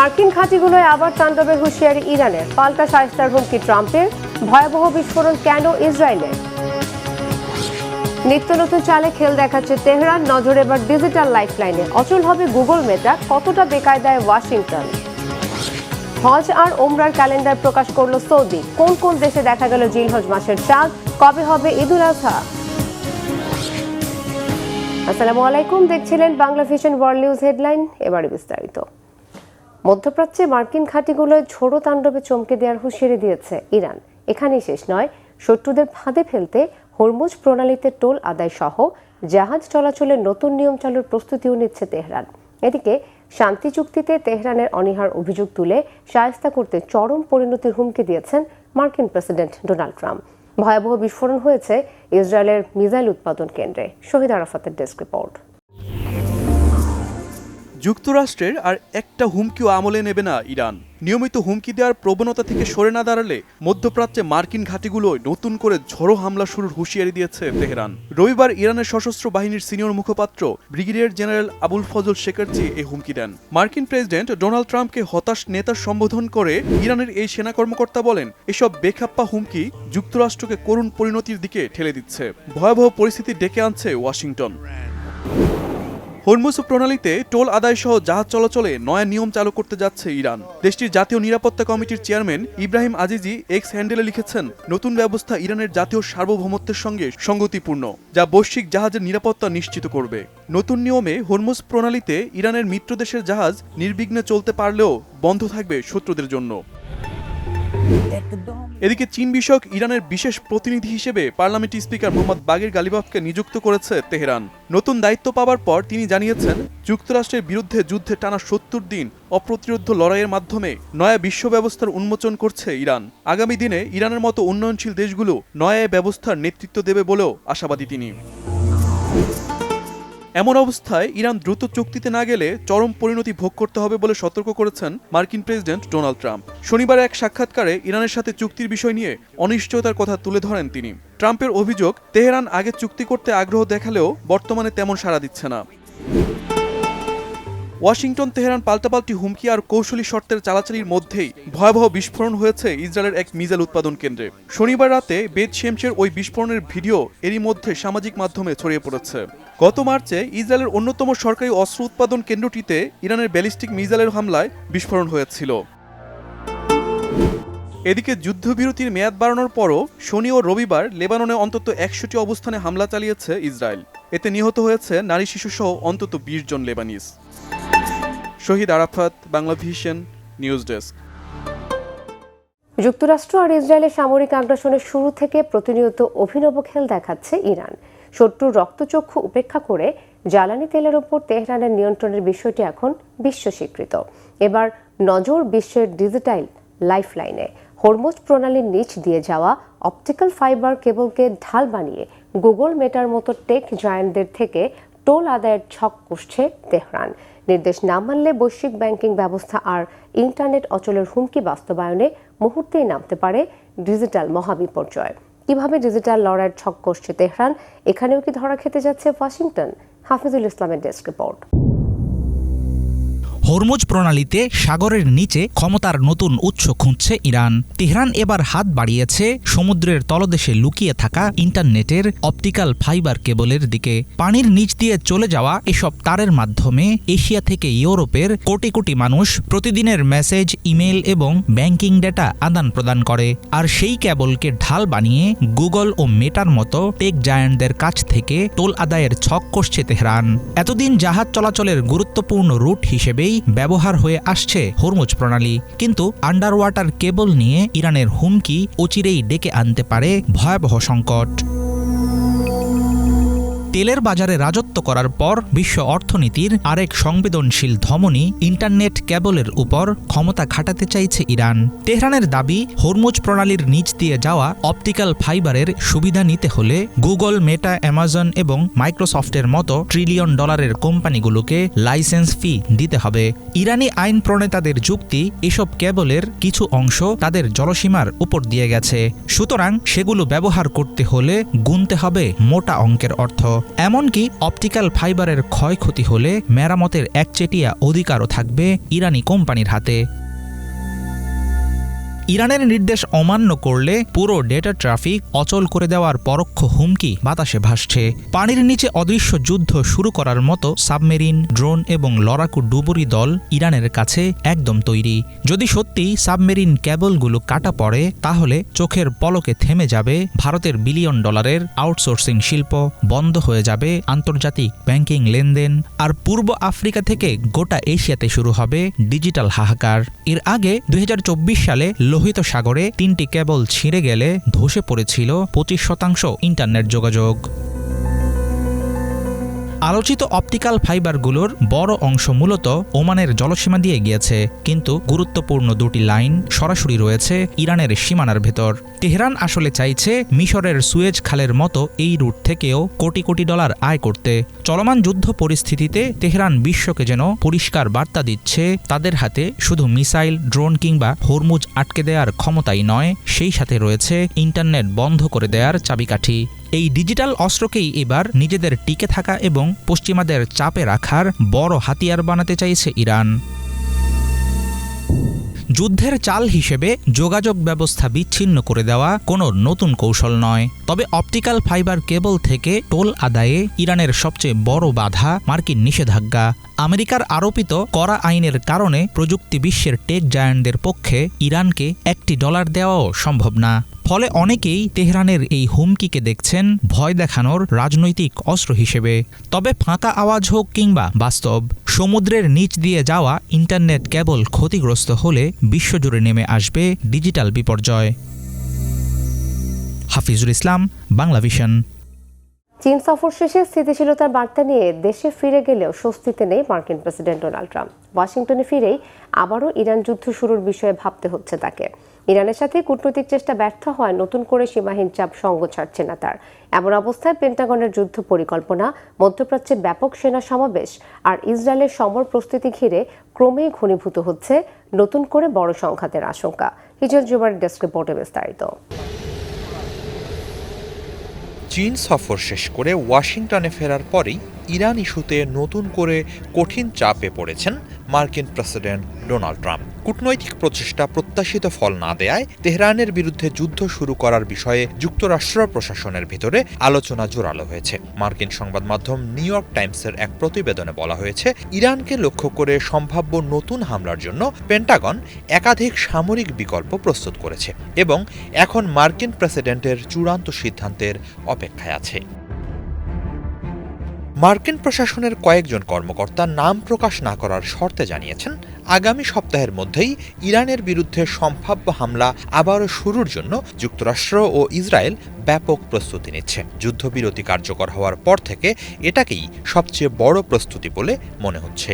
মার্কিন ঘাঁটিগুলোয় আবার তাণ্ডবের হুঁশিয়ারি ইরানের, পাল্টা শায়েস্তার হুমকি ট্রাম্পের, ভয়াবহ বিস্ফোরণ কেন ইসরায়েলের। নিত্য নতুন চালে খেল দেখাচ্ছে তেহরান, নজর এবার ডিজিটাল লাইফলাইনে। অচল হবে গুগল মেটা, কতটা বেকায়দায় ওয়াশিংটন। হজ আর ওমরার ক্যালেন্ডার প্রকাশ করলো সৌদি, কোন কোন দেশে দেখা গেল জিলহজ মাসের চাঁদ, কবে হবে ঈদুল আজহা। আসসালামু আলাইকুম, দেখছিলেন Bangla vision world news headline. এবারে বিস্তারিত। মধ্যপ্রাচ্যে মার্কিন ঘাঁটিগুলোয় ঝোড়ো তাণ্ডবে চমকে দেওয়ার হুঁশিয়ারি দিয়েছে ইরান। এখানেই শেষ নয়, শত্রুদের ফাঁদে ফেলতে হরমুজ প্রণালীতে টোল আদায় সহ জাহাজ চলাচলের নতুন নিয়ম চালুর প্রস্তুতিও নিচ্ছে তেহরান। এদিকে শান্তি চুক্তিতে তেহরানের অনীহার অভিযোগ তুলে শায়েস্তা করতে চরম পরিণতির হুমকি দিয়েছেন মার্কিন প্রেসিডেন্ট ডোনাল্ড ট্রাম্প। ভয়াবহ বিস্ফোরণ হয়েছে ইসরায়েলের মিসাইল উৎপাদন কেন্দ্রে। শহীদ আরাফাতের ডেস্ক রিপোর্ট। যুক্তরাষ্ট্রের আর একটা হুমকিও আমলে নেবে না ইরান। নিয়মিত হুমকি দেওয়ার প্রবণতা থেকে সরে না দাঁড়ালে মধ্যপ্রাচ্যে মার্কিন ঘাঁটিগুলোয় নতুন করে ঝড়ো হামলা শুরুর হুঁশিয়ারি দিয়েছে তেহরান। রবিবার ইরানের সশস্ত্র বাহিনীর সিনিয়র মুখপাত্র ব্রিগেডিয়ার জেনারেল আবুল ফজল শেকারজি এই হুমকি দেন। মার্কিন প্রেসিডেন্ট ডোনাল্ড ট্রাম্পকে হতাশ নেতার সম্বোধন করে ইরানের এই সেনা কর্মকর্তা বলেন, এসব বেখাপ্পা হুমকি যুক্তরাষ্ট্রকে করুণ পরিণতির দিকে ঠেলে দিচ্ছে, ভয়াবহ পরিস্থিতি ডেকে আনছে ওয়াশিংটন। হরমুজ প্রণালীতে টোল আদায় সহ জাহাজ চলাচলে নয়া নিয়ম চালু করতে যাচ্ছে ইরান। দেশটির জাতীয় নিরাপত্তা কমিটির চেয়ারম্যান ইব্রাহিম আজিজি এক্স হ্যান্ডেলে লিখেছেন, নতুন ব্যবস্থা ইরানের জাতীয় সার্বভৌমত্বের সঙ্গে সঙ্গতিপূর্ণ, যা বৈশ্বিক জাহাজের নিরাপত্তা নিশ্চিত করবে। নতুন নিয়মে হরমুজ প্রণালীতে ইরানের মিত্র দেশের জাহাজ নির্বিঘ্নে চলতে পারলেও বন্ধ থাকবে শত্রুদের জন্য। এদিকে চীন বিষয়ক ইরানের বিশেষ প্রতিনিধি হিসেবে পার্লামেন্ট স্পিকার মোহাম্মদ বাগের গালিবাফকে নিযুক্ত করেছে তেহরান। নতুন দায়িত্ব পাওয়ার পর তিনি জানিয়েছেন, যুক্তরাষ্ট্রের বিরুদ্ধে যুদ্ধে টানা ৭০ দিন অপ্রতিরোধ্য লড়াইয়ের মাধ্যমে নয়া বিশ্ব ব্যবস্থার উন্মোচন করছে ইরান। আগামী দিনে ইরানের মতো উন্নয়নশীল দেশগুলো নয়া ব্যবস্থার নেতৃত্ব দেবে বলেও আশাবাদী তিনি। এমন অবস্থায় ইরান দ্রুত চুক্তিতে না গেলে চরম পরিণতি ভোগ করতে হবে বলে সতর্ক করেছেন মার্কিন প্রেসিডেন্ট ডোনাল্ড ট্রাম্প। শনিবার এক সাক্ষাৎকারে ইরানের সাথে চুক্তির বিষয় নিয়ে অনিশ্চয়তার কথা তুলে ধরেন তিনি। ট্রাম্পের অভিযোগ, তেহরান আগে চুক্তি করতে আগ্রহ দেখালেও বর্তমানে তেমন সাড়া দিচ্ছে না। ওয়াশিংটন তেহরান পাল্টাপাল্টি হুমকি আর কৌশলী শর্তের চালাচালির মধ্যেই ভয়াবহ বিস্ফোরণ হয়েছে ইসরায়েলের এক মিসাইল উৎপাদন কেন্দ্রে। শনিবার রাতে বেত শেমসের ওই বিস্ফোরণের ভিডিও এরই মধ্যে সামাজিক মাধ্যমে ছড়িয়ে পড়েছে। গত মার্চে ইসরায়েলের অন্যতম সরকারি অস্ত্র উৎপাদন কেন্দ্রটিতে ইরানের ব্যালিস্টিক মিসাইলের হামলায় বিস্ফোরণ হয়েছিল। এদিকে যুদ্ধবিরতির মেয়াদ বাড়ানোর পরও শনি ও রবিবার লেবাননে অন্তত ১০০টি অবস্থানে হামলা চালিয়েছে ইসরায়েল। এতে নিহত হয়েছে নারী শিশুসহ অন্তত ২০ জন Lebanese. Shahid Arafat, Bangla vision news desk. যুক্তরাষ্ট্র আর ইসরায়েলের সামরিক আগ্রাসনের শুরু থেকে প্রতিনিয়ত অভিনব খেল দেখাচ্ছে ইরান। শত্রুর রক্তচক্ষু উপেক্ষা করে জ্বালানি তেলের উপর তেহরানের নিয়ন্ত্রণের বিষয়টি এখন বিশ্ব স্বীকৃত। এবার নজর বিশ্বের ডিজিটাল লাইফলাইনে। হরমুজ প্রণালীর নিচ দিয়ে যাওয়া অপটিক্যাল ফাইবার কেবলকে ঢাল বানিয়ে গুগল মেটার মতো টেক জায়ান্টদের থেকে টোল আদায়ের ছক কষছে তেহরান। নির্দেশ না মানলে বৈশ্বিক ব্যাংকিং ব্যবস্থা আর ইন্টারনেট অচলের হুমকি বাস্তবায়নে মুহূর্তেই নামতে পারে ডিজিটাল মহাবিপর্যয়। কিভাবে ডিজিটাল লড়াইয়ের ছক কষছে তেহরান, এখানেও কি ধরা খেতে যাচ্ছে ওয়াশিংটন। হাফিজুল ইসলামের ডেস্ক রিপোর্ট। হরমুজ প্রণালীতে সাগরের নিচে ক্ষমতার নতুন উৎস খুঁজছে ইরান। তেহরান এবার হাত বাড়িয়েছে সমুদ্রের তলদেশে লুকিয়ে থাকা ইন্টারনেটের অপটিক্যাল ফাইবার কেবলের দিকে। পানির নিচ দিয়ে চলে যাওয়া এসব তারের মাধ্যমে এশিয়া থেকে ইউরোপের কোটি কোটি মানুষ প্রতিদিনের মেসেজ, ইমেল এবং ব্যাংকিং ডেটা আদান প্রদান করে। আর সেই কেবলকে ঢাল বানিয়ে গুগল ও মেটার মতো টেক জায়ান্টদের কাছ থেকে টোল আদায়ের ছক কষছে তেহরান। এতদিন জাহাজ চলাচলের গুরুত্বপূর্ণ রুট হিসেবেই ব্যবহার হয়ে আসছে হরমুজ প্রণালী, কিন্তু আন্ডার ওয়াটার কেবল নিয়ে ইরানের হুমকি অচিরেই ডেকে আনতে পারে ভয়াবহ সংকট। তেলের বাজারে রাজত্ব করার পর বিশ্ব অর্থনীতির আরেক সংবেদনশীল ধমনী ইন্টারনেট কেবলের উপর ক্ষমতা খাটাতে চাইছে ইরান। তেহরানের দাবি, হরমুজ প্রণালীর নিচ দিয়ে যাওয়া অপটিক্যাল ফাইবারের সুবিধা নিতে হলে গুগল, মেটা, অ্যামাজন এবং মাইক্রোসফটের মতো ট্রিলিয়ন ডলারের কোম্পানিগুলোকে লাইসেন্স ফি দিতে হবে। ইরানি আইন প্রণেতাদের যুক্তি, এসব কেবলের কিছু অংশ তাদের জলসীমার উপর দিয়ে গেছে, সুতরাং সেগুলো ব্যবহার করতে হলে গুনতে হবে মোটা অঙ্কের অর্থ। এমনকি অপটিক্যাল ফাইবারের ক্ষয়ক্ষতি হলে মেরামতের একচেটিয়া অধিকারও থাকবে ইরানি কোম্পানির হাতে। ইরানের নির্দেশ অমান্য করলে পুরো ডেটা ট্রাফিক অচল করে দেওয়ার পরোক্ষ হুমকি বাতাসে ভাসছে। পানির নিচে অদৃশ্য যুদ্ধ শুরু করার মতো সাবমেরিন, ড্রোন এবং লড়াকু ডুবুরি দল ইরানের কাছে একদম তৈরি। যদি সত্যি সাবমেরিন কেবলগুলো কাটা পড়ে, তাহলে চোখের পলকে থেমে যাবে ভারতের বিলিয়ন ডলারের আউটসোর্সিং শিল্প, বন্ধ হয়ে যাবে আন্তর্জাতিক ব্যাংকিং লেনদেন, আর পূর্ব আফ্রিকা থেকে গোটা এশিয়াতে শুরু হবে ডিজিটাল হাহাকার। এর আগে 2024 সালে লোহিত সাগরে 3টি কেবল ছিঁড়ে গেলে ধসে পড়েছিল 25% ইন্টারনেট যোগাযোগ। আলোচিত অপটিক্যাল ফাইবারগুলোর বড় অংশ মূলত ওমানের জলসীমা দিয়ে গিয়েছে, কিন্তু গুরুত্বপূর্ণ 2টি লাইন সরাসরি রয়েছে ইরানের সীমানার ভেতর। তেহরান আসলে চাইছে মিশরের সুয়েজ খালের মতো এই রুট থেকেও কোটি কোটি ডলার আয় করতে। চলমান যুদ্ধ পরিস্থিতিতে তেহরান বিশ্বকে যেন পরিষ্কার বার্তা দিচ্ছে, তাদের হাতে শুধু মিসাইল, ড্রোন কিংবা হরমুজ আটকে দেওয়ার ক্ষমতাই নয়, সেই সাথে রয়েছে ইন্টারনেট বন্ধ করে দেওয়ার চাবিকাঠি। এই ডিজিটাল অস্ত্রকেই এবার নিজেদের টিকে থাকা এবং পশ্চিমাদের চাপে রাখার বড় হাতিয়ার বানাতে চাইছে ইরান। যুদ্ধের চাল হিসেবে যোগাযোগ ব্যবস্থা বিচ্ছিন্ন করে দেওয়া কোনো নতুন কৌশল নয়, তবে অপটিক্যাল ফাইবার কেবল থেকে টোল আদায়ে ইরানের সবচেয়ে বড় বাধা মার্কিন নিষেধাজ্ঞা। আমেরিকার আরোপিত কড়া আইনের কারণে প্রযুক্তি বিশ্বের টেক জায়ান্টদের পক্ষে ইরানকে $1 দেওয়াও সম্ভব না। ফলে অনেকেই তেহরানের এই হুমকিকে দেখছেন ভয় দেখানোর রাজনৈতিক অস্ত্র হিসেবে। তবে ফাঁকা আওয়াজ হোক কিংবা বাস্তব, সমুদ্রের নিচ দিয়ে যাওয়া ইন্টারনেট কেবল ক্ষতিগ্রস্ত হলে বিশ্বজুড়ে নেমে আসবে ডিজিটাল বিপর্যয়। হাফিজুল ইসলাম, বাংলাভিশন। চীন সফর শেষে স্থিতিশীলতার বার্তা নিয়ে দেশে ফিরে গেলেও স্বস্তিতে নেই মার্কিন প্রেসিডেন্ট ডোনাল্ড ট্রাম্প। ওয়াশিংটনে ফিরেই আবারও ইরান যুদ্ধ শুরুর বিষয়ে ভাবতে হচ্ছে তাকে। ইরানের সাথে কূটনৈতিক চেষ্টা ব্যর্থ হওয়ায় নতুন করে সীমাহীন চাপ সঙ্গ ছাড়ছে না তার। এমন অবস্থায় পেন্টাগনের যুদ্ধ পরিকল্পনা, মধ্যপ্রাচ্যে ব্যাপক সেনা সমাবেশ আর ইসরায়েলের সমর প্রস্তুতি ঘিরে ক্রমেই ঘনীভূত হচ্ছে নতুন করে বড় সংঘাতের আশঙ্কা। হিজল জুবারের ডেস্ক রিপোর্টে বিস্তারিত। চীন সফর শেষ করে ওয়াশিংটনে ফেরার পরেই ইরান ইস্যুতে নতুন করে কঠিন চাপে পড়েছেন মার্কিন প্রেসিডেন্ট ডোনাল্ড ট্রাম্প। কূটনৈতিক প্রচেষ্টা প্রত্যাশিত ফল না দেয়ায় তেহরানের বিরুদ্ধে যুদ্ধ শুরু করার বিষয়ে যুক্তরাষ্ট্র প্রশাসনের ভিতরে আলোচনা জোরালো হয়েছে। মার্কিন সংবাদ মাধ্যম নিউ ইয়র্ক টাইমসের এক প্রতিবেদনে বলা হয়েছে, ইরানকে লক্ষ্য করে সম্ভাব্য নতুন হামলার জন্য পেন্টাগন একাধিক সামরিক বিকল্প প্রস্তুত করেছে এবং এখন মার্কিন প্রেসিডেন্টের চূড়ান্ত সিদ্ধান্তের অপেক্ষায় আছে। মার্কিন প্রশাসনের কয়েকজন কর্মকর্তা নাম প্রকাশ না করার শর্তে জানিয়েছেন, আগামী সপ্তাহের মধ্যেই ইরানের বিরুদ্ধে সম্ভাব্য হামলা আবারও শুরুর জন্য যুক্তরাষ্ট্র ও ইসরায়েল ব্যাপক প্রস্তুতি নিচ্ছে। যুদ্ধবিরতি কার্যকর হওয়ার পর থেকে এটাকেই সবচেয়ে বড় প্রস্তুতি বলে মনে হচ্ছে।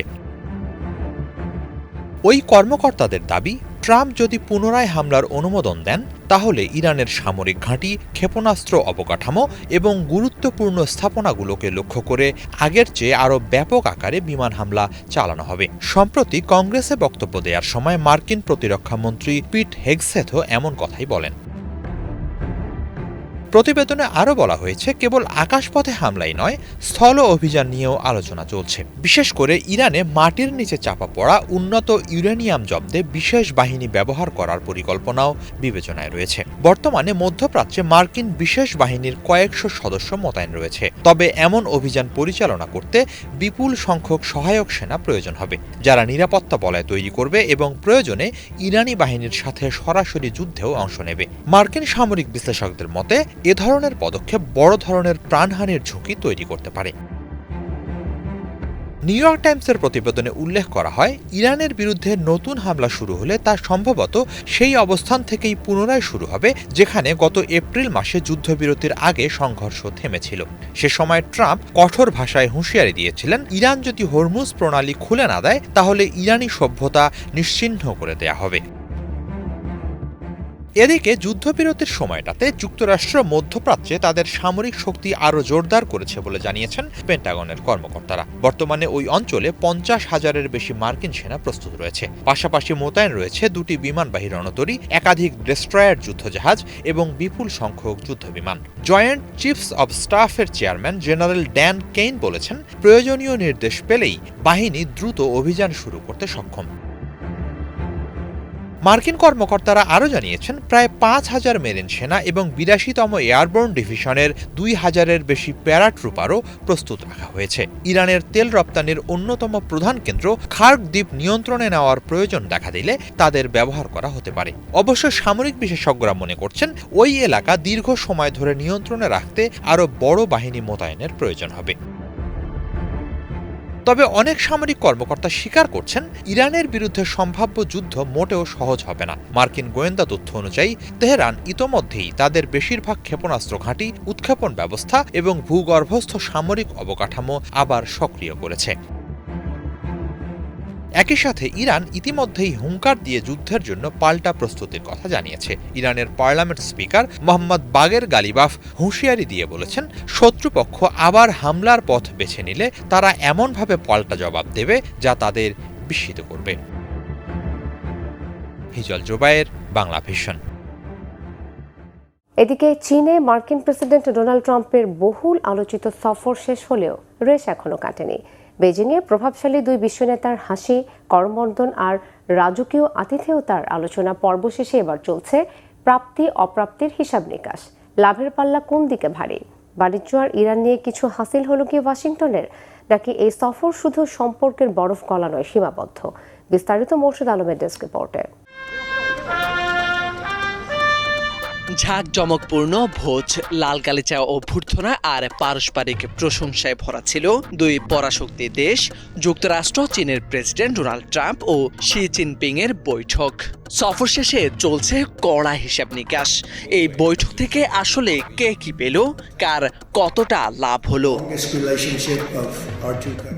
ওই কর্মকর্তাদের দাবি, ট্রাম্প যদি পুনরায় হামলার অনুমোদন দেন, তাহলে ইরানের সামরিক ঘাঁটি, ক্ষেপণাস্ত্র অবকাঠামো এবং গুরুত্বপূর্ণ স্থাপনাগুলোকে লক্ষ্য করে আগের চেয়ে আরও ব্যাপক আকারে বিমান হামলা চালানো হবে। সম্প্রতি কংগ্রেসে বক্তব্য দেওয়ার সময় মার্কিন প্রতিরক্ষা মন্ত্রী পিট হেগসেথও এমন কথাই বলেন। প্রতিবেদনে আরও বলা হয়েছে, কেবল আকাশপথে হামলাই নয়, স্থল অভিযান নিয়েও আলোচনা চলছে। বিশেষ করে ইরানে মাটির নিচে চাপা পড়া উন্নত ইউরেনিয়াম জব্দে বিশেষ বাহিনী ব্যবহার করার পরিকল্পনাও বিবেচনায় রয়েছে। বর্তমানে মধ্যপ্রাচ্যে মার্কিন বিশেষ বাহিনীর কয়েকশো সদস্য মোতায়েন রয়েছে, তবে এমন অভিযান পরিচালনা করতে বিপুল সংখ্যক সহায়ক সেনা প্রয়োজন হবে, যারা নিরাপত্তা বলয় তৈরি করবে এবং প্রয়োজনে ইরানি বাহিনীর সাথে সরাসরি যুদ্ধেও অংশ নেবে। মার্কিন সামরিক বিশ্লেষকদের মতে, এ ধরনের পদক্ষেপ বড় ধরনের প্রাণহানির ঝুঁকি তৈরি করতে পারে। নিউ ইয়র্ক টাইমসের প্রতিবেদনে উল্লেখ করা হয়, ইরানের বিরুদ্ধে নতুন হামলা শুরু হলে তা সম্ভবত সেই অবস্থান থেকেই পুনরায় শুরু হবে যেখানে গত এপ্রিল মাসে যুদ্ধবিরতির আগে সংঘর্ষ থেমেছিল। সে সময় ট্রাম্প কঠোর ভাষায় হুঁশিয়ারি দিয়েছিলেন, ইরান যদি হরমুজ প্রণালী খুলে না দেয়, তাহলে ইরানি সভ্যতা নিশ্চিহ্ন করে দেয়া হবে। এদিকে যুদ্ধবিরতির সময়টাতে যুক্তরাষ্ট্র মধ্যপ্রাচ্যে তাদের সামরিক শক্তি আরও জোরদার করেছে বলে জানিয়েছেন পেন্টাগনের কর্মকর্তারা। বর্তমানে ওই অঞ্চলে 50,000-এর বেশি মার্কিন সেনা প্রস্তুত রয়েছে। পাশাপাশি মোতায়েন রয়েছে 2টি বিমানবাহী রণতরী, একাধিক ডেস্ট্রয়ার যুদ্ধজাহাজ এবং বিপুল সংখ্যক যুদ্ধবিমান। জয়েন্ট চিফস অব স্টাফের চেয়ারম্যান জেনারেল ড্যান কেইন বলেছেন, প্রয়োজনীয় নির্দেশ পেলেই বাহিনী দ্রুত অভিযান শুরু করতে সক্ষম। মার্কিন কর্মকর্তারা আরও জানিয়েছেন, প্রায় 5,000 মেরিন সেনা এবং 82তম এয়ারবোর্ন ডিভিশনের 2,000-এর বেশি প্যারাট্রুপারও প্রস্তুত রাখা হয়েছে। ইরানের তেল রপ্তানির অন্যতম প্রধান কেন্দ্র খার্ক দ্বীপ নিয়ন্ত্রণে নেওয়ার প্রয়োজন দেখা দিলে তাদের ব্যবহার করা হতে পারে। অবশ্য সামরিক বিশেষজ্ঞরা মনে করছেন, ওই এলাকা দীর্ঘ সময় ধরে নিয়ন্ত্রণে রাখতে আরও বড় বাহিনী মোতায়েনের প্রয়োজন হবে। তবে অনেক সামরিক কর্মকর্তা স্বীকার করছেন, ইরানের বিরুদ্ধে সম্ভাব্য যুদ্ধ মোটেও সহজ হবে না। মার্কিন গোয়েন্দা তথ্য অনুযায়ী তেহরান ইতোমধ্যেই তাদের বেশিরভাগ ক্ষেপণাস্ত্র ঘাঁটি, উৎক্ষেপণ ব্যবস্থা এবং ভূগর্ভস্থ সামরিক অবকাঠামো আবার সক্রিয় করেছে। একই সাথে ইরান ইতিমধ্যেই হুঙ্কার দিয়ে যুদ্ধের জন্য পাল্টা প্রস্তুতির কথা জানিয়েছে। ইরানের পার্লামেন্ট স্পিকার মোহাম্মদ বাগের গালিবাফ হুঁশিয়ারি দিয়ে বলেছেন, শত্রুপক্ষ আবার হামলার পথ বেছে নিলে তারা এমনভাবে পাল্টা জবাব দেবে যা তাদের বিস্মিত করবে। হিজল জোবায়ের, বাংলা ভিশন। এদিকে চীনে মার্কিন প্রেসিডেন্ট ডোনাল্ড ট্রাম্পের বহুল আলোচিত সফর শেষ হলেও রেশ এখনো কাটেনি। বেজিংয়ে প্রভাবশালী দুই বিশ্বনেতার হাসি, করমর্দন আর রাজকীয় আতিথেয়তার আলোচনা পর্ব শেষে এবার চলছে প্রাপ্তি অপ্রাপ্তির হিসাব নিকাশ। লাভের পাল্লা কোন দিকে ভারী? বাণিজ্য আর ইরান নিয়ে কিছু হাসিল হলো কি ওয়াশিংটনের, নাকি এই সফর শুধু সম্পর্কের বরফ গলানোয় সীমাবদ্ধ? বিস্তারিত মোর্শেদ আলমের ডেস্ক রিপোর্টে। ঝাঁকজমকপূর্ণ ভোজ, লাল গালিচা অভ্যর্থনা আর পারস্পরিক প্রশংসায় ভরা ছিল দুই পরাশক্তি দেশ যুক্তরাষ্ট্র চীনের প্রেসিডেন্ট ডোনাল্ড ট্রাম্প ও শি জিনপিং এর বৈঠক। সফর শেষে চলছে কড়া হিসাব নিকাশ। এই বৈঠক থেকে আসলে কে কি পেল, কার কতটা লাভ হলো?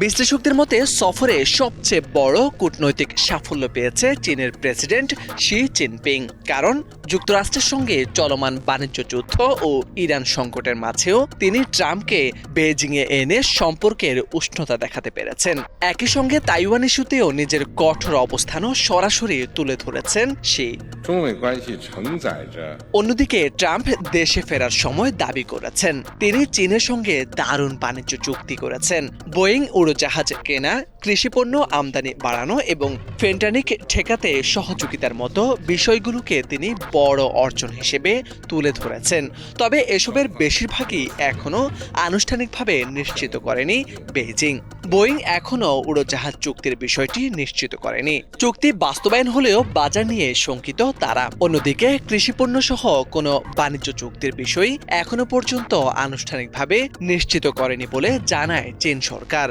বিশ্লেষকদের মতে সফরে সবচেয়ে বড় কূটনৈতিক সাফল্য পেয়েছে চীনের প্রেসিডেন্ট শি জিনপিং। কারণ যুক্তরাষ্ট্রের সঙ্গে চলমান বাণিজ্য যুদ্ধ ও ইরান সংকটের মাঝেও তিনি ট্রাম্পকে বেজিংয়ে এনে সম্পর্কের উষ্ণতা দেখাতে পেরেছেন। একই সঙ্গে তাইওয়ান ইস্যুতেও নিজের কঠোর অবস্থানও সরাসরি তুলে ধরেছেন শি। অন্যদিকে ট্রাম্প দেশে ফেরার সময় দাবি করেছেন, তিনি চীনের সঙ্গে দারুণ বাণিজ্য চুক্তি করেছেন। বোয়িং উড়োজাহাজ কেনা, কৃষিপণ্য আমদানি বাড়ানো এবং ফেন্টানিক ঠেকাতে সহযোগিতার মতো বিষয়গুলোকে তিনি বড় অর্জন হিসেবে তুলে ধরেছেন। তবে এসবের বেশিরভাগই এখনও আনুষ্ঠানিকভাবে নিশ্চিত করেনি বেইজিং। বোয়িং এখনও উড়োজাহাজ চুক্তির বিষয়টি নিশ্চিত করেনি। চুক্তি বাস্তবায়ন হলেও বাজার নিয়ে শঙ্কিত তারা। অন্যদিকে কৃষিপণ্য সহ কোনো বাণিজ্য চুক্তির বিষয় এখনো পর্যন্ত আনুষ্ঠানিকভাবে নিশ্চিত করেনি বলে জানায় চীন সরকার।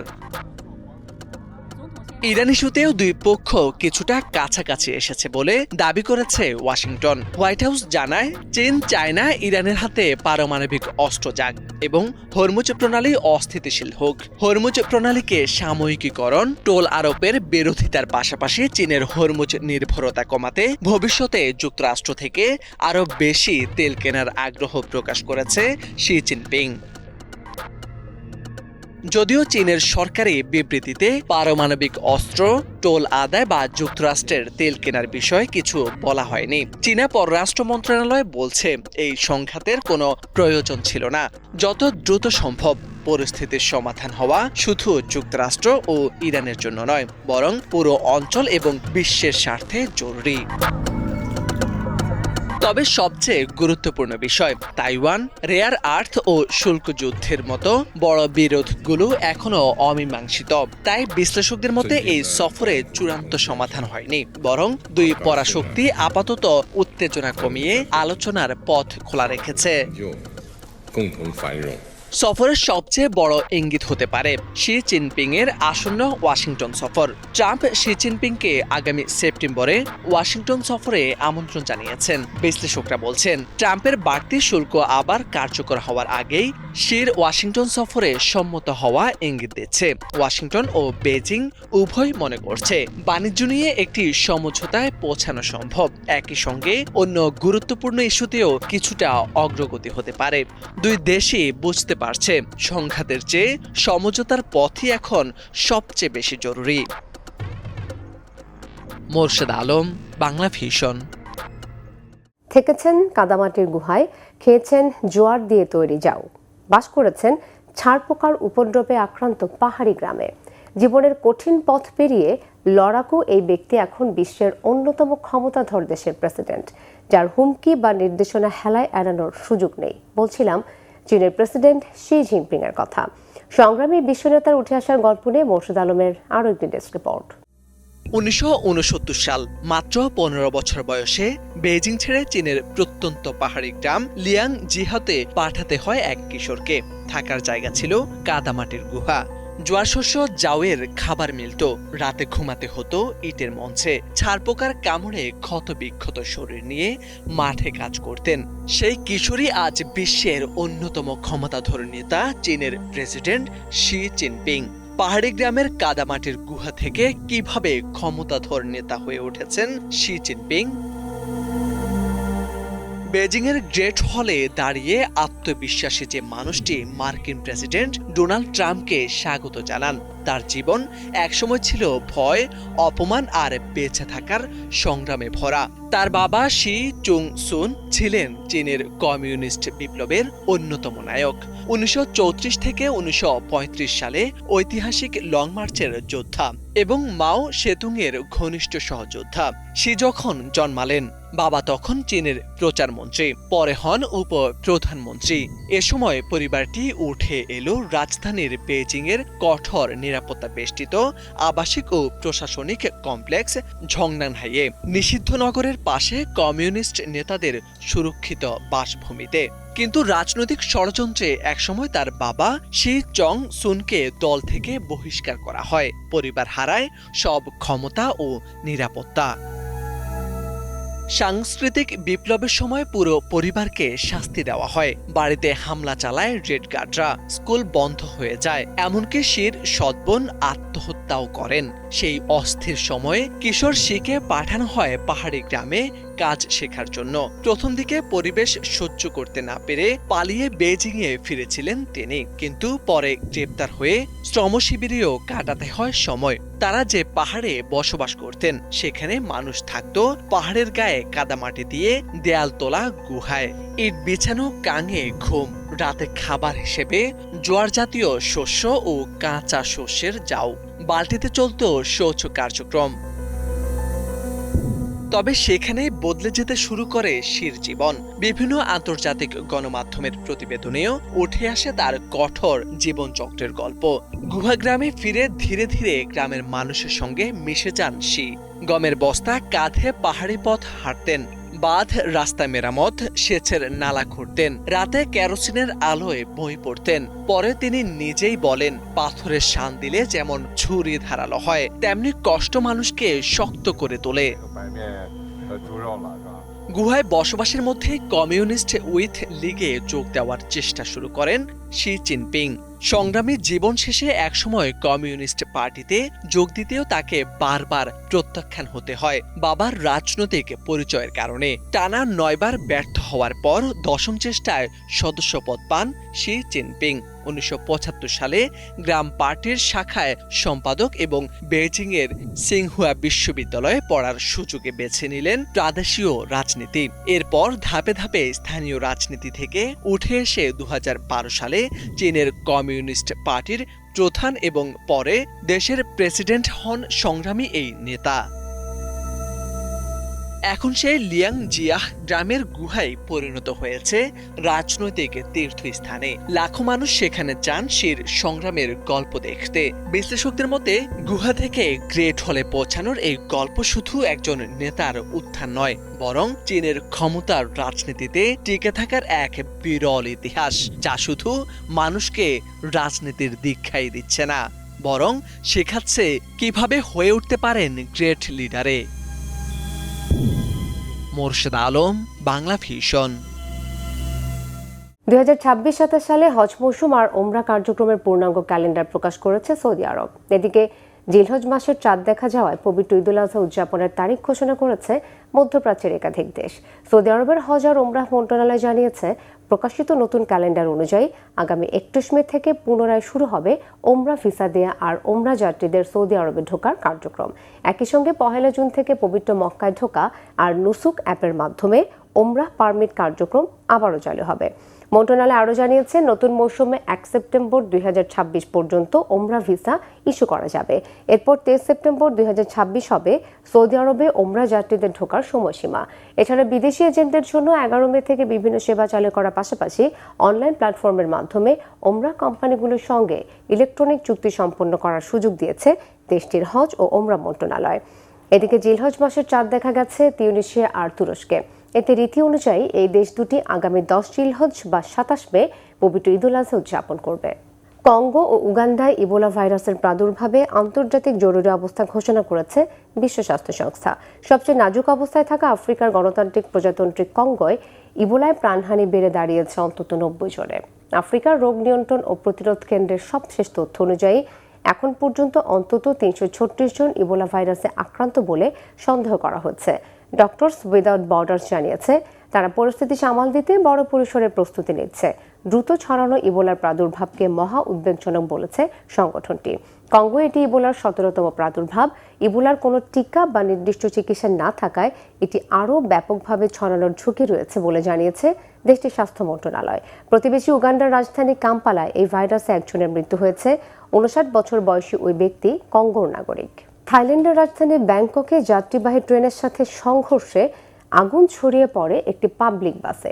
ইরান ইস্যুতেও দুই পক্ষ কিছুটা কাছাকাছি এসেছে বলে দাবি করেছে ওয়াশিংটন। হোয়াইট হাউস জানায়, চীন চায় না ইরানের হাতে পারমাণবিক অস্ত্র যাক এবং হরমুজ প্রণালী অস্থিতিশীল হোক। হরমুজ প্রণালীকে সাময়িকীকরণ, টোল আরোপের বিরোধিতার পাশাপাশি চীনের হরমুজ নির্ভরতা কমাতে ভবিষ্যতে যুক্তরাষ্ট্র থেকে আরও বেশি তেল কেনার আগ্রহ প্রকাশ করেছে শি জিনপিং। যদিও চীনের সরকারি বিবৃতিতে পারমাণবিক অস্ত্র, টোল আদায় বা যুক্তরাষ্ট্রের তেল কেনার বিষয়ে কিছু বলা হয়নি। চীনা পররাষ্ট্র মন্ত্রণালয় বলছে, এই সংঘাতের কোনো প্রয়োজন ছিল না। যত দ্রুত সম্ভব পরিস্থিতির সমাধান হওয়া শুধু যুক্তরাষ্ট্র ও ইরানের জন্য নয়, বরং পুরো অঞ্চল এবং বিশ্বের স্বার্থে জরুরি। তবে সবচেয়ে গুরুত্বপূর্ণ বিষয়, তাইওয়ান, রেয়ার আর্থ ও শুল্ক যুদ্ধের মতো বড় বিরোধগুলো এখনো অমীমাংসিত। তাই বিশ্লেষকদের মতে এই সফরে চূড়ান্ত সমাধান হয়নি, বরং দুই পরাশক্তি আপাতত উত্তেজনা কমিয়ে আলোচনার পথ খোলা রেখেছে। সফরের সবচেয়ে বড় ইঙ্গিত হতে পারে শি জিনপিং এর আসন্ন ওয়াশিংটন সফর। ট্রাম্প শি জিনপিংকে আগামী সেপ্টেম্বরে ওয়াশিংটন সফরে আমন্ত্রণ জানিয়েছেন। বিশ্লেষকরা বলছেন, ট্রাম্পের বাড়তি শুল্ক আবার কার্যকর হওয়ার আগেই শির ওয়াশিংটন সফরে সম্মত হওয়া ইঙ্গিত দিচ্ছে। ওয়াশিংটন ও বেজিং উভয় মনে করছে বাণিজ্য নিয়ে একটি সমঝোতায় পৌঁছানো সম্ভব। একই সঙ্গে অন্য গুরুত্বপূর্ণ ইস্যুতেও কিছুটা অগ্রগতি হতে পারে। দুই দেশই বুঝতে পারছে সংঘাতের চেয়ে সমঝোতার পথই এখন সবচেয়ে বেশি জরুরি। মোরশেদ আলম, বাংলা ভিশন। থেকেছেন কাদামাটির গুহায়, খেয়েছেন জোয়ার দিয়ে তৈরি জাউ, বাস করেছেন ছারপোকার উপদ্রবে আক্রান্ত পাহাড়ি গ্রামে। জীবনের কঠিন পথ পেরিয়ে লড়াকু এই ব্যক্তি এখন বিশ্বের অন্যতম ক্ষমতাধর দেশের প্রেসিডেন্ট, যার হুমকি বা নির্দেশনা হেলায় এড়ানোর সুযোগ নেই। বলছিলাম চীনের প্রেসিডেন্ট শি জিনপিং এর কথা। সংগ্রামী বিশ্বনেতার উঠে আসার গল্প নিয়ে মোরশেদ আলমের আরও একটি ডেস্ক রিপোর্ট। 1969 সাল, মাত্র 15 বছর বয়সে বেজিং ছেড়ে চীনের প্রত্যন্ত পাহাড়ি গ্রাম লিয়াং জিহাতে পাঠাতে হয় এক কিশোরকে। থাকার জায়গা ছিল কাদামাটির গুহা। জোয়ার শস্য জাউয়ের খাবার মিলত, রাতে ঘুমাতে হতো ইটের মঞ্চে। ছারপোকার কামড়ে ক্ষত বিক্ষত শরীর নিয়ে মাঠে কাজ করতেন। সেই কিশোরী আজ বিশ্বের অন্যতম ক্ষমতাধর নেতা, চীনের প্রেসিডেন্ট শি জিনপিং। পাহাড়ি গ্রামের কাদামাটির গুহা থেকে কিভাবে ক্ষমতাধর নেতা হয়ে উঠেছেন শি জিনপিং? বেজিংয়ের গ্রেট হলে দাঁড়িয়ে আত্মবিশ্বাসী যে মানুষটি মার্কিন প্রেসিডেন্ট ডোনাল্ড ট্রাম্পকে স্বাগত জানান, তার জীবন একসময় ছিল ভয়, অপমান আর বেঁচে থাকার সংগ্রামে ভরা। তার বাবা শি চুং সুন ছিলেন চীনের কমিউনিস্ট বিপ্লবের অন্যতম নায়ক। 1934 থেকে 1935 সালে ঐতিহাসিক লং মার্চের যোদ্ধা এবং মাও সেতুংয়ের ঘনিষ্ঠ সহযোদ্ধা। শি যখন জন্মালেন, বাবা তখন চীনের প্রচারমন্ত্রী, পরে হন উপ প্রধানমন্ত্রী। এ সময় পরিবারটি উঠে এলো রাজধানীর বেজিংয়ের কঠোর নিরাপত্তা বেষ্টিত আবাসিক ও প্রশাসনিক কমপ্লেক্স ঝংনানহাইয়ে, নিষিদ্ধ নগরের পাশে কমিউনিস্ট নেতাদের সুরক্ষিত বাসভূমিতে। কিন্তু রাজনৈতিক ষড়যন্ত্রে একসময় তার বাবা শি চং সুনকে দল থেকে বহিষ্কার করা হয়। পরিবার হারায় সব ক্ষমতা ও নিরাপত্তা। সাংস্কৃতিক বিপ্লবের সময় পুরো পরিবারকে শাস্তি দেওয়া হয়। বাড়িতে হামলা চালায় রেড গার্ডরা, স্কুল বন্ধ হয়ে যায়, এমনকি শির সৎবোন আত্মহত্যাও করেন। সেই অস্থির সময়ে কিশোর শিকে পাঠানো হয় পাহাড়ি গ্রামে কাজ শেখার জন্য। প্রথম দিকে পরিবেশ সহ্য করতে না পেরে পালিয়ে বেজিংয়ে ফিরেছিলেন তিনি, কিন্তু পরে গ্রেপ্তার হয়ে শ্রমশিবিরেও কাটাতে হয় সময়। তারা যে পাহাড়ে বসবাস করতেন, সেখানে মানুষ থাকতো পাহাড়ের গায়ে কাদামাটি দিয়ে দেয়াল তোলা গুহায়, ইট বিছানো কাঙে ঘুম, রাতে খাবার হিসেবে জোয়ার জাতীয় শস্য ও কাঁচা শস্যের জাউ, বালতিতে চলত শৌচ কার্যক্রম। তবে সেখানে বদলে যেতে শুরু করে শির জীবন। বিভিন্ন আন্তর্জাতিক গণমাধ্যমের প্রতিবেদনেও উঠে আসে তার কঠোর জীবনচক্রের গল্প। গুহাগ্রামে ফিরে ধীরে ধীরে গ্রামের মানুষের সঙ্গে মিশে যান শি। গমের বস্তা কাঁধে পাহাড়ি পথ হাঁটতেন, বাঁধ রাস্তা মেরামত, সেচের নালা খুঁড়তেন, রাতে কেরোসিনের আলোয় বই পড়তেন। পরে তিনি নিজেই বলেন, পাথরের শান দিলে যেমন ছুরি ধারালো হয়, তেমনি কষ্ট মানুষকে শক্ত করে তোলে। গুহায় বসবাসের মধ্যে কমিউনিস্ট উইথ লিগে যোগ দেওয়ার চেষ্টা শুরু করেন শি জিনপিং। সংগ্রামী জীবন শেষে একসময় কমিউনিস্ট পার্টিতে যোগ দিতেও তাকে বারবার প্রত্যাখ্যান হতে হয় বাবার রাজনৈতিক পরিচয়ের কারণে। টানা 9 বার ব্যর্থ হওয়ার পর 10ম চেষ্টায় সদস্যপদ পান শি জিনপিং। 1975 সালে গ্রাম পার্টির শাখায় সম্পাদক এবং বেইজিংয়ের সিংহুয়া বিশ্ববিদ্যালয়ে পড়ার সুযোগে বেছে নিলেন প্রাদেশীয় রাজনীতি। এরপর ধাপে ধাপে স্থানীয় রাজনীতি থেকে উঠে এসে 2012 সালে চীনের কমিউনিস্ট পার্টির প্রধান এবং পরে দেশের প্রেসিডেন্ট হন সংগ্রামী এই নেতা। এখন সেই লিয়াং জিয়াহ গ্রামের গুহায় পরিণত হয়েছে রাজনৈতিক তীর্থস্থানে। লাখো মানুষ সেখানে যান শির সংগ্রামের গল্প দেখতে। বিশ্লেষকদের মতে গুহা থেকে গ্রেট হলে পৌঁছানোর এই গল্প শুধু একজন নেতার উত্থান নয়, বরং চীনের ক্ষমতার রাজনীতিতে টিকে থাকার এক বিরল ইতিহাস, যা শুধু মানুষকে রাজনীতির দীক্ষাই দিচ্ছে না, বরং শেখাচ্ছে কিভাবে হয়ে উঠতে পারেন গ্রেট লিডারে। মোরশেদ আলম, বাংলা ভিশন। 2026-27 সালে হজ মৌসুম আর ওমরা কার্যক্রমের পূর্ণাঙ্গ ক্যালেন্ডার প্রকাশ করেছে সৌদি আরব। এদিকে জিলহজ মাসের চাঁদ দেখা যাওয়ায় পবিত্র ঈদুল আজহা উদযাপনের তারিখ ঘোষণা করেছে মধ্যপ্রাচ্যের একাধিক দেশ। সৌদি আরবের হজ আর ওমরাহ মন্ত্রণালয় জানিয়েছে, প্রকাশিত নতুন ক্যালেন্ডার অনুযায়ী আগামী 21 মে থেকে পুনরায় শুরু হবে ওমরা ভিসা দেয়া আর ওমরা যাত্রীদের সৌদি আরবে ঢোকার কার্যক্রম। একই সঙ্গে 1 জুন থেকে পবিত্র মক্কায় ঢোকা আর নুসুক অ্যাপের মাধ্যমে ওমরাহ পারমিট কার্যক্রম আবারও চালু হবে। মন্ত্রণালয় আরও জানিয়েছে, নতুন মৌসুমে 1 সেপ্টেম্বর 2026 পর্যন্ত ওমরা ভিসা ইস্যু করা যাবে। এরপর 23 সেপ্টেম্বর 2026 হবে সৌদি আরবে ওমরা যাত্রীদের ঢোকার সময়সীমা। এছাড়া বিদেশি এজেন্টদের জন্য 11 মে থেকে বিভিন্ন সেবা চালু করার পাশাপাশি অনলাইন প্ল্যাটফর্মের মাধ্যমে ওমরা কোম্পানিগুলোর সঙ্গে ইলেকট্রনিক চুক্তি সম্পন্ন করার সুযোগ দিয়েছে দেশটির হজ ও ওমরা মন্ত্রণালয়। এদিকে জিলহজ মাসের চাঁদ দেখা গেছে তিউনিসিয়া আর তুরস্কে। এতে রীতি অনুযায়ী এই দেশ দুটি আগামী 10 জিলহজ বা 27 মে পবিত্র ঈদুল আজহা উদযাপন করবে। কঙ্গো ও উগান্ডায় ইবোলা ভাইরাসের প্রাদুর্ভাবে আন্তর্জাতিক জরুরি অবস্থা ঘোষণা করেছে বিশ্ব স্বাস্থ্য সংস্থা। সবচেয়ে নাজুক অবস্থায় থাকা আফ্রিকার গণতান্ত্রিক প্রজাতন্ত্রী কঙ্গোয় ইবোলায় প্রাণহানি বেড়ে দাঁড়িয়েছে অন্তত 90 জনে। আফ্রিকার রোগ নিয়ন্ত্রণ ও প্রতিরোধ কেন্দ্রের সবশেষ তথ্য অনুযায়ী এখন পর্যন্ত অন্তত 336 জন ইবোলা ভাইরাসে আক্রান্ত বলে সন্দেহ করা হচ্ছে। ডক্টরস উইদাউট বর্ডার্স জানিয়েছে, তারা পরিস্থিতি সামাল দিতে বড় পরিসরে প্রস্তুতি নিচ্ছে। দ্রুত ছড়ানো ইবোলার প্রাদুর্ভাবকে মহা উদ্বেগজনক বলেছে সংগঠনটি। কঙ্গো এটি ইবোলার 17তম প্রাদুর্ভাব। ইবোলার কোনো টিকা বা নির্দিষ্ট চিকিৎসা না থাকায় এটি আরও ব্যাপকভাবে ছড়ানোর ঝুঁকি রয়েছে বলে জানিয়েছে দেশটির স্বাস্থ্য মন্ত্রণালয়। প্রতিবেশী উগান্ডার রাজধানী কাম্পালায় এই ভাইরাসে একজনের মৃত্যু হয়েছে। 59 বছর বয়সী ওই ব্যক্তি কঙ্গোর নাগরিক। থাইল্যান্ডের রাজধানী ব্যাংককে যাত্রীবাহী ট্রেনের সাথে সংঘর্ষে আগুন ছড়িয়ে পড়ে একটি পাবলিক বাসে।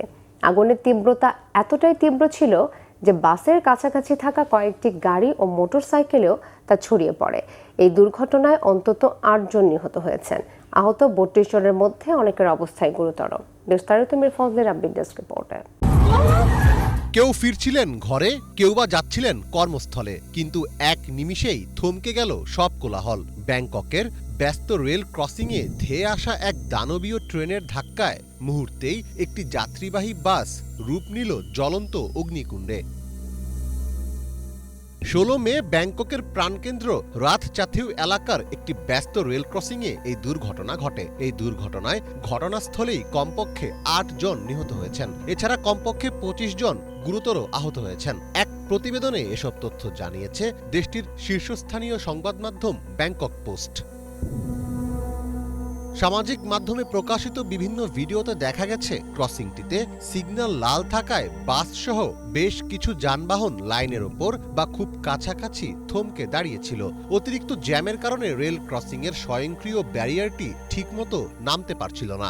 আগুনের তীব্রতা এতটাই তীব্র ছিল যে বাসের কাছাকাছি থাকা কয়েকটি গাড়ি ও মোটরসাইকেলেও তা ছড়িয়ে পড়ে। এই দুর্ঘটনায় অন্তত 8 জন নিহত হয়েছেন। আহত 32 জনের মধ্যে অনেকের অবস্থায় গুরুতর। বিস্তারিত মির ফজলের আপডেট ডেস্ক রিপোর্টে। কেউ ফিরছিলেন ঘরে, কেউ বা যাচ্ছিলেন কর্মস্থলে, কিন্তু এক নিমিষেই থমকে গেল সব কোলাহল। ব্যাংককের ব্যস্ত রেল ক্রসিংয়ে ধেয়ে আসা এক দানবীয় ট্রেনের ধাক্কায় মুহূর্তেই একটি যাত্রীবাহী বাস রূপ নিল জ্বলন্ত অগ্নিকুণ্ডে। 16 মে ব্যাংককের প্রাণকেন্দ্র রাত চাথিউ এলাকার একটি ব্যস্ত রেল ক্রসিংয়ে এই দুর্ঘটনা ঘটে। এই দুর্ঘটনায় ঘটনাস্থলেই কমপক্ষে 8 জন নিহত হয়েছেন। এছাড়া কমপক্ষে 25 জন গুরুতর আহত হয়েছেন। এক প্রতিবেদনে এসব তথ্য জানিয়েছে দেশটির শীর্ষস্থানীয় সংবাদ মাধ্যম ব্যাংকক পোস্ট। সামাজিক মাধ্যমে প্রকাশিত বিভিন্ন ভিডিওতে দেখা গেছে ক্রসিংটিতে সিগন্যাল লাল থাকায় বাসসহ বেশ কিছু যানবাহন লাইনের ওপর বা খুব কাছাকাছি থমকে দাঁড়িয়েছিল। অতিরিক্ত জ্যামের কারণে রেল ক্রসিংয়ের স্বয়ংক্রিয় ব্যারিয়ারটি ঠিকমতো নামতে পারছিল না।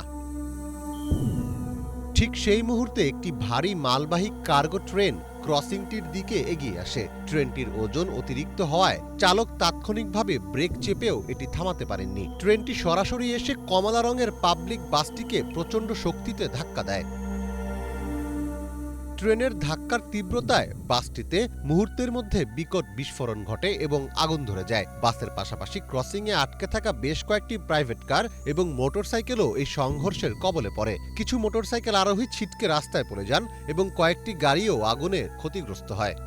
ঠিক সেই মুহূর্তে একটি ভারী মালবাহী কার্গো ট্রেন ক্রসিংটির দিকে এগিয়ে আসে। ট্রেনটির ওজন অতিরিক্ত হওয়ায় চালক তাৎক্ষণিকভাবে ব্রেক চেপেও এটি থামাতে পারেননি। ট্রেনটি সরাসরি এসে কমলা রঙের পাবলিক বাসটিকে প্রচণ্ড শক্তিতে ধাক্কা দেয়। ট্রেনের ধাক্কার তীব্রতায় বাসটিতে মুহূর্তের মধ্যে বিকট বিস্ফোরণ ঘটে এবং আগুন ধরে যায়। বাসের পাশাপাশি ক্রসিংয়ে আটকে থাকা বেশ কয়েকটি প্রাইভেট কার এবং মোটরসাইকেলও এই সংঘর্ষের কবলে পড়ে। কিছু মোটরসাইকেল আরোহী ছিটকে রাস্তায় পড়ে যান এবং কয়েকটি গাড়িও আগুনে ক্ষতিগ্রস্ত হয়।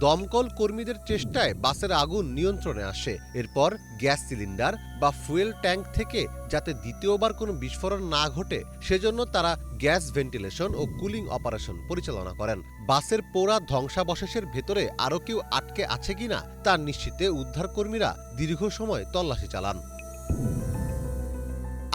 দমকল কর্মীদের চেষ্টায় বাসের আগুন নিয়ন্ত্রণে আসে। এরপর গ্যাস সিলিন্ডার বা ফুয়েল ট্যাঙ্ক থেকে যাতে দ্বিতীয়বার কোনো বিস্ফোরণ না ঘটে সেজন্য তারা গ্যাস ভেন্টিলেশন ও কুলিং অপারেশন পরিচালনা করেন। বাসের পোড়া ধ্বংসাবশেষের ভেতরে আরও কেউ আটকে আছে কিনা তা নিশ্চিতে উদ্ধারকর্মীরা দীর্ঘ সময় তল্লাশি চালান।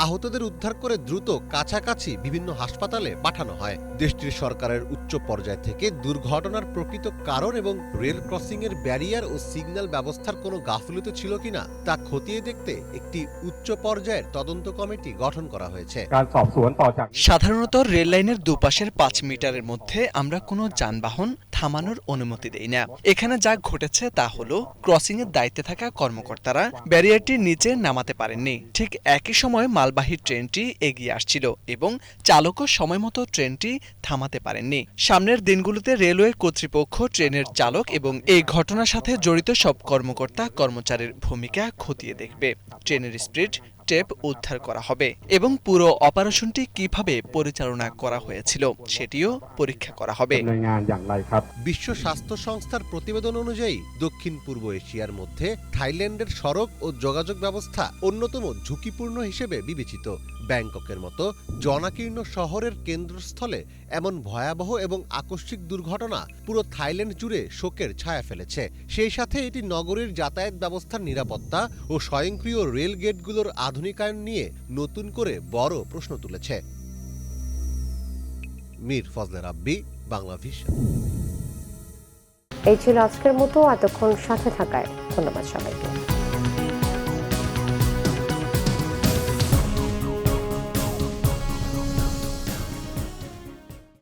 আহতদের উদ্ধার করে দ্রুত কাছাকাছি বিভিন্ন হাসপাতালে পাঠানো হয়। দেশটির সরকারের উচ্চ পর্যায় থেকে দুর্ঘটনার প্রকৃত কারণ এবং রেল ক্রসিংয়ের ব্যারিয়ার ও সিগন্যাল ব্যবস্থার কোনো গাফিলতি ছিল কিনা তা খতিয়ে দেখতে একটি উচ্চ পর্যায়ের তদন্ত কমিটি গঠন করা হয়েছে। সাধারণত রেল লাইনের দুপাশের 5 মিটারের মধ্যে আমরা কোনো যানবাহন থামানোর অনুমতি দেই না। এখানে যা ঘটেছে তা হলো ক্রসিং এর দায়িত্বে থাকা কর্মকর্তারা ব্যারিয়ারটির নিচে নামাতে পারেননি। ঠিক একই সময় মালবাহী ট্রেনটি এগিয়ে আসছিল এবং চালকও সময়মতো ট্রেনটি থামাতে পারেননি। সামনের দিনগুলোতে রেলওয়ে কর্তৃপক্ষ, ট্রেনের চালক এবং এই ঘটনার সাথে জড়িত সব কর্মকর্তা কর্মচারীর ভূমিকা খতিয়ে দেখবে। ট্রেনের স্পিড টেপ উদ্ধার করা হবে এবং পুরো অপারেশনটি কিভাবে পরিচালনা করা হয়েছিল সেটিও পরীক্ষা করা হবে। বিশ্ব স্বাস্থ্য সংস্থার প্রতিবেদন অনুযায়ী দক্ষিণ পূর্ব এশিয়ার মধ্যে থাইল্যান্ডের সড়ক ও যোগাযোগ ব্যবস্থা অন্যতম ঝুঁকিপূর্ণ হিসেবে বিবেচিত। ব্যাংককের মতো জনাকীর্ণ শহরের কেন্দ্রস্থলে এমন ভয়াবহ এবং আকস্মিক দুর্ঘটনা পুরো থাইল্যান্ড জুড়ে শোকের ছায়া ফেলেছে। সেই সাথে এটি নগরীর যাতায়াত ব্যবস্থার নিরাপত্তা ও স্বয়ংক্রিয় রেল গেটগুলোর আধুনিকায়ন নিয়ে নতুন করে বড় প্রশ্ন তুলেছে। মীর ফজলে রাব্বি, বাংলা ভিশন। এই ছিল আজকের মতো। এতক্ষণ সাথে থাকায় ধন্যবাদ সবাইকে।